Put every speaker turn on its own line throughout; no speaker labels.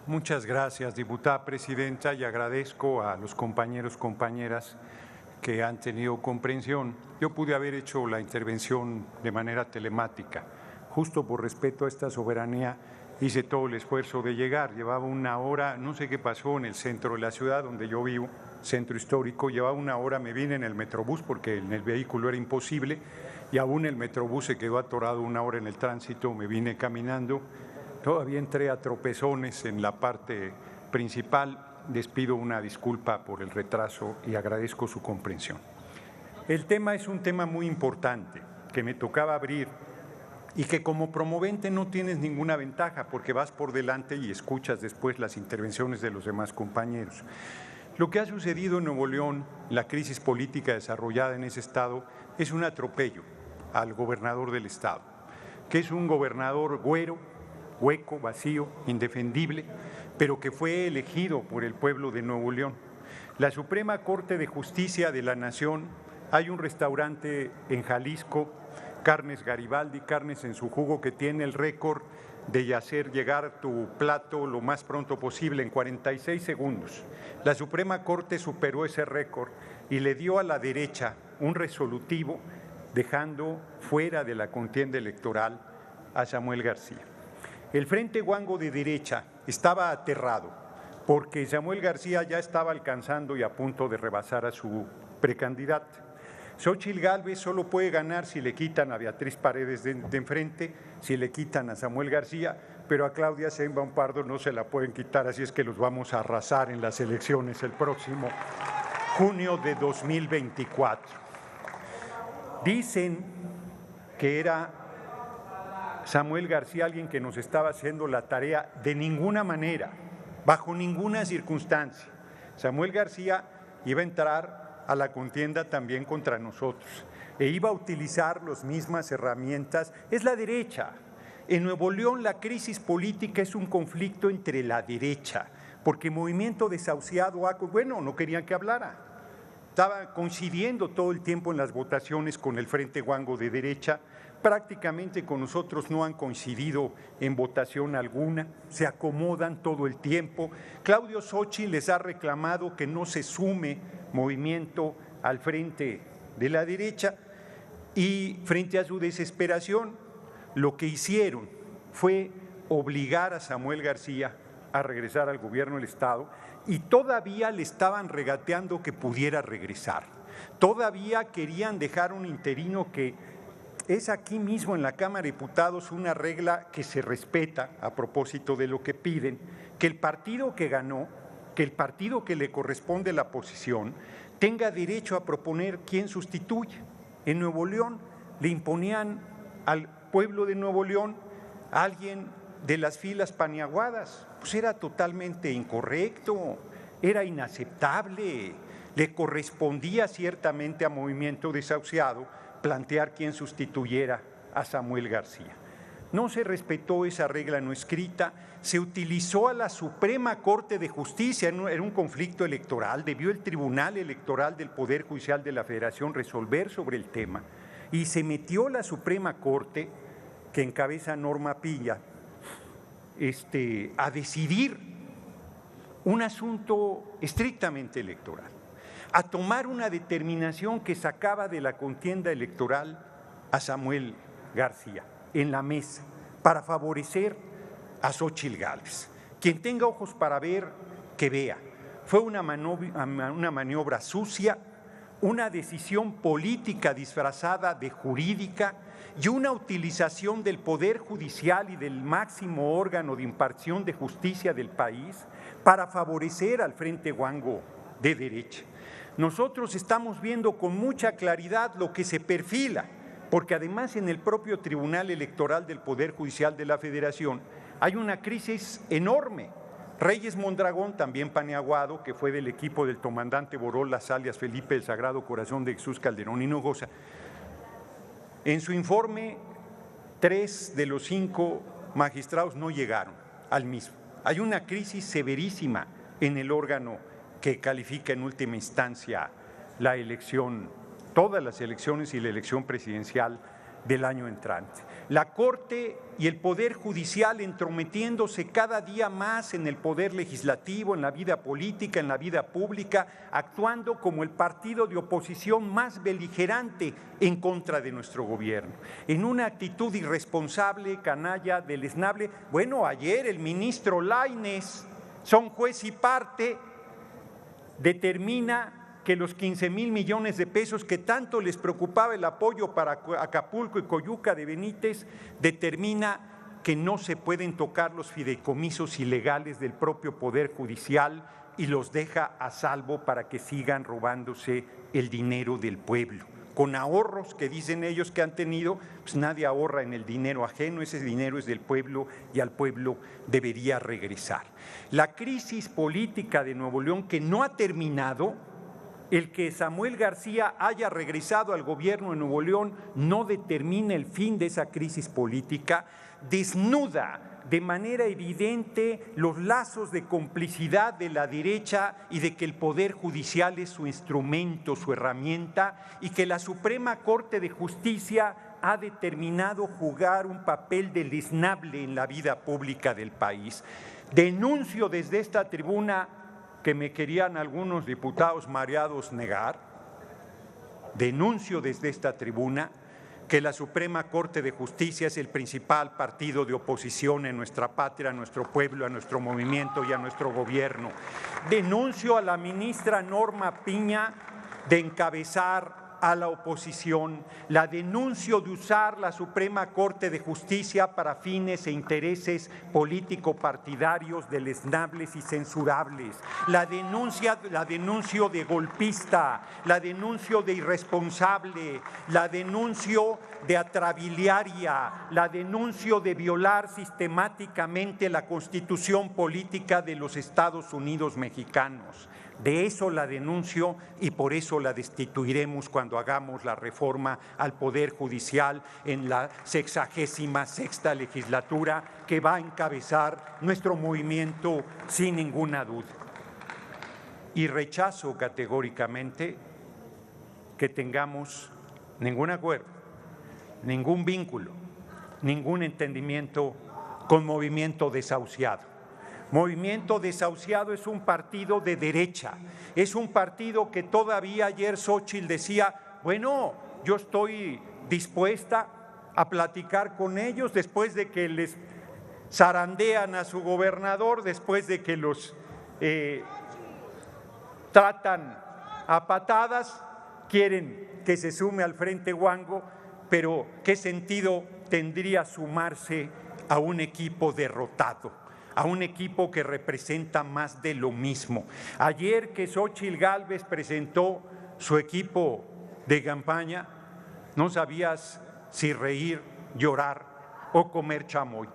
Muchas gracias, diputada presidenta, y agradezco a los compañeros, compañeras que han tenido comprensión. Yo pude haber hecho la intervención de manera telemática. Justo por respeto a esta soberanía, hice todo el esfuerzo de llegar. Llevaba una hora, no sé qué pasó en el centro de la ciudad donde yo vivo, centro histórico, llevaba una hora, me vine en el Metrobús porque en el vehículo era imposible y aún el Metrobús se quedó atorado una hora en el tránsito, me vine caminando. Todavía entré a tropezones en la parte principal. Les pido una disculpa por el retraso y agradezco su comprensión. El tema es un tema muy importante que me tocaba abrir y que como promovente no tienes ninguna ventaja porque vas por delante y escuchas después las intervenciones de los demás compañeros. Lo que ha sucedido en Nuevo León, la crisis política desarrollada en ese estado, es un atropello al gobernador del estado, que es un gobernador güero, hueco, vacío, indefendible, pero que fue elegido por el pueblo de Nuevo León. La Suprema Corte de Justicia de la Nación, hay un restaurante en Jalisco, Carnes Garibaldi, Carnes en su Jugo, que tiene el récord de hacer llegar tu plato lo más pronto posible en 46 segundos. La Suprema Corte superó ese récord y le dio a la derecha un resolutivo dejando fuera de la contienda electoral a Samuel García. El Frente Guango de derecha estaba aterrado porque Samuel García ya estaba alcanzando y a punto de rebasar a su precandidato. Xóchitl Gálvez solo puede ganar si le quitan a Beatriz Paredes de enfrente, si le quitan a Samuel García, pero a Claudia Sheinbaum Pardo no se la pueden quitar, así es que los vamos a arrasar en las elecciones el próximo junio de 2024. Dicen que era Samuel García alguien que nos estaba haciendo la tarea. De ninguna manera, bajo ninguna circunstancia. Samuel García iba a entrar a la contienda también contra nosotros e iba a utilizar las mismas herramientas. Es la derecha. En Nuevo León la crisis política es un conflicto entre la derecha, porque Movimiento Desahuciado, bueno, no querían que hablara. Estaba coincidiendo todo el tiempo en las votaciones con el Frente Guango de derecha. Prácticamente con nosotros no han coincidido en votación alguna, se acomodan todo el tiempo. Claudio Xóchitl les ha reclamado que no se sume Movimiento al frente de la derecha y frente a su desesperación lo que hicieron fue obligar a Samuel García a regresar al gobierno del estado y todavía le estaban regateando que pudiera regresar. Todavía querían dejar un interino que es aquí mismo en la Cámara de Diputados una regla que se respeta a propósito de lo que piden, que el partido que ganó, que el partido que le corresponde la posición, tenga derecho a proponer quién sustituye. En Nuevo León le imponían al pueblo de Nuevo León a alguien de las filas paniaguadas, pues era totalmente incorrecto, era inaceptable, le correspondía ciertamente a Movimiento Desahuciado plantear quién sustituyera a Samuel García. No se respetó esa regla no escrita, se utilizó a la Suprema Corte de Justicia en un conflicto electoral, debió el Tribunal Electoral del Poder Judicial de la Federación resolver sobre el tema y se metió la Suprema Corte, que encabeza Norma Pilla, a decidir un asunto estrictamente electoral, a tomar una determinación que sacaba de la contienda electoral a Samuel García en la mesa para favorecer a Xóchitl Gálvez. Quien tenga ojos para ver, que vea. Fue una maniobra sucia, una decisión política disfrazada de jurídica y una utilización del Poder Judicial y del máximo órgano de impartición de justicia del país para favorecer al Frente Guango de derecha. Nosotros estamos viendo con mucha claridad lo que se perfila, porque además en el propio Tribunal Electoral del Poder Judicial de la Federación hay una crisis enorme. Reyes Mondragón, también paniaguado, que fue del equipo del comandante Borolas, alias Felipe del Sagrado Corazón de Jesús Calderón Hinojosa, en su informe 3 de los 5 magistrados no llegaron al mismo. Hay una crisis severísima en el órgano que califica en última instancia la elección, todas las elecciones y la elección presidencial del año entrante. La Corte y el Poder Judicial entrometiéndose cada día más en el poder legislativo, en la vida política, en la vida pública, actuando como el partido de oposición más beligerante en contra de nuestro gobierno. En una actitud irresponsable, canalla, deleznable. Bueno, ayer el ministro Lainez, son juez y parte, determina que los 15,000 millones de pesos que tanto les preocupaba el apoyo para Acapulco y Coyuca de Benítez, determina que no se pueden tocar los fideicomisos ilegales del propio Poder Judicial y los deja a salvo para que sigan robándose el dinero del pueblo. Con ahorros que dicen ellos que han tenido, pues nadie ahorra en el dinero ajeno, ese dinero es del pueblo y al pueblo debería regresar. La crisis política de Nuevo León, que no ha terminado, el que Samuel García haya regresado al gobierno de Nuevo León no determina el fin de esa crisis política, desnuda de manera evidente los lazos de complicidad de la derecha y de que el Poder Judicial es su instrumento, su herramienta, y que la Suprema Corte de Justicia ha determinado jugar un papel deleznable en la vida pública del país. Denuncio desde esta tribuna que me querían algunos diputados mareados negar, denuncio desde esta tribuna que la Suprema Corte de Justicia es el principal partido de oposición en nuestra patria, a nuestro pueblo, a nuestro movimiento y a nuestro gobierno. Denuncio a la ministra Norma Piña de encabezar a la oposición, la denuncio de usar la Suprema Corte de Justicia para fines e intereses político-partidarios deleznables y censurables, la denuncio de golpista, la denuncio de irresponsable, la denuncio de atrabiliaria, la denuncio de violar sistemáticamente la Constitución política de los Estados Unidos mexicanos. De eso la denuncio y por eso la destituiremos cuando hagamos la reforma al Poder Judicial en la 66ª legislatura que va a encabezar nuestro movimiento sin ninguna duda. Y rechazo categóricamente que tengamos ningún acuerdo, ningún vínculo, ningún entendimiento con Movimiento Desahuciado. Movimiento Desahuciado es un partido de derecha, es un partido que todavía ayer Xóchitl decía, bueno, yo estoy dispuesta a platicar con ellos después de que les zarandean a su gobernador, después de que los tratan a patadas, quieren que se sume al Frente Huango, pero ¿qué sentido tendría sumarse a un equipo derrotado? A un equipo que representa más de lo mismo. Ayer que Xóchitl Gálvez presentó su equipo de campaña, no sabías si reír, llorar o comer chamoy.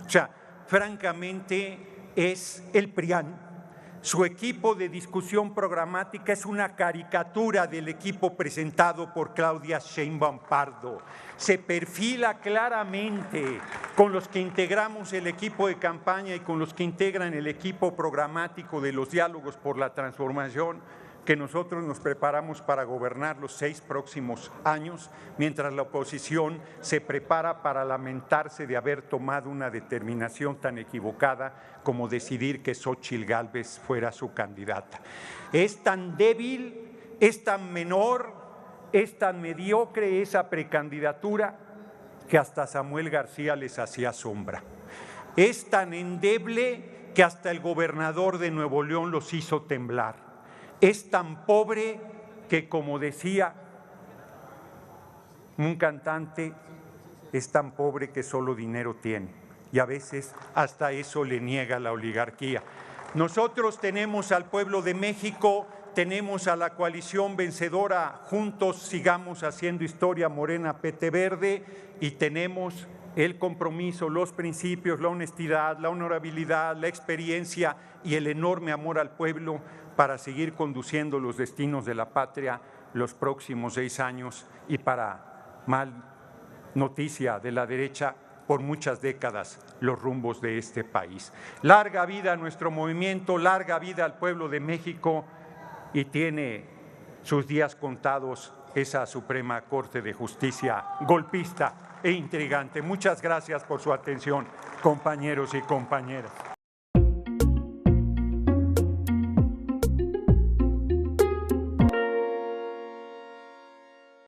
O sea, francamente es el PRIAN. Su equipo de discusión programática es una caricatura del equipo presentado por Claudia Sheinbaum Pardo. Se perfila claramente con los que integramos el equipo de campaña y con los que integran el equipo programático de los diálogos por la transformación, que nosotros nos preparamos para gobernar los 6 próximos años, mientras la oposición se prepara para lamentarse de haber tomado una determinación tan equivocada como decidir que Xóchitl Gálvez fuera su candidata. Es tan débil, es tan menor, es tan mediocre esa precandidatura que hasta Samuel García les hacía sombra. Es tan endeble que hasta el gobernador de Nuevo León los hizo temblar. Es tan pobre que, como decía un cantante, es tan pobre que solo dinero tiene y a veces hasta eso le niega la oligarquía. Nosotros tenemos al pueblo de México, tenemos a la coalición vencedora, juntos sigamos haciendo historia, Morena, PT Verde, y tenemos el compromiso, los principios, la honestidad, la honorabilidad, la experiencia y el enorme amor al pueblo para seguir conduciendo los destinos de la patria los próximos 6 años y, para mal noticia de la derecha, por muchas décadas los rumbos de este país. Larga vida a nuestro movimiento, larga vida al pueblo de México, y tiene sus días contados esa Suprema Corte de Justicia golpista e intrigante. Muchas gracias por su atención, compañeros y compañeras.